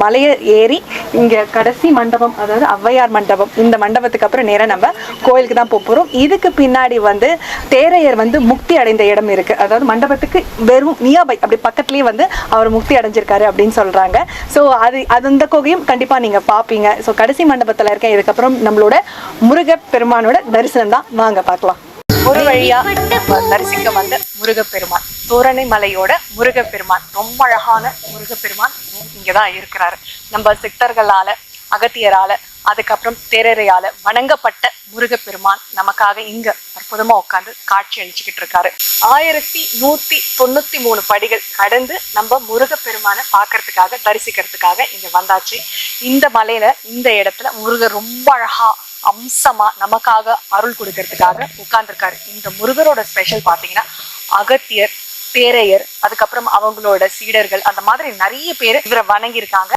மலையை ஏறி இங்க கடைசி மண்டபம், அதாவது ஔவையார் மண்டபம், இந்த மண்டபத்துக்கு அப்புறம் நேரா நம்ம கோயிலுக்கு தான் போறோம். இதுக்கு பின்னாடி வந்து தேரையர் வந்து முக்தி அடைந்த இடம் இருக்கு. அதாவது மண்டபத்துக்கு வெறும் நியர்பை அப்படி பக்கத்துலயே வந்து அவர் முக்தி அடைஞ்சிருக்காரு அப்படின்னு சொல்றாங்க. ஸோ அது அந்த கோகையும் கண்டிப்பா நீங்க பாப்பீங்க. ஸோ கடைசி மண்டபத்துல இருக்க. இதுக்கப்புறம் நம்மளோட முருகப்பெருமானோட தரிசனம் தான், வாங்க பார்க்கலாம். ஒரு வழியா தரிசிக்க வந்த முருகப்பெருமான், தோரணை மலையோட முருகப்பெருமான், ரொம்ப அழகான முருகப்பெருமான் இங்கதான் இருக்கிறாரு. நம்ம சித்தர்களால, அகத்தியரால, அதுக்கப்புறம் தேரரையால வணங்கப்பட்ட முருகப்பெருமான் நமக்காக இங்க அற்புதமா உட்காந்து காட்சி அளிச்சுக்கிட்டு இருக்காரு. 1193 படிகள் கடந்து நம்ம முருகப்பெருமானை பார்க்கறதுக்காக, தரிசிக்கிறதுக்காக இங்க வந்தாச்சு. இந்த மலையில, இந்த இடத்துல முருகர் ரொம்ப அழகா அம்சமா நமக்காக அருள் கொடுக்கறதுக்காக உட்கார்ந்துருக்காரு. இந்த முருகரோட ஸ்பெஷல் பாத்தீங்கன்னா அகத்தியர், தேரையர், அதுக்கப்புறம் அவங்களோட சீடர்கள், அந்த மாதிரி நிறைய பேர் இவரை வணங்கி இருக்காங்க.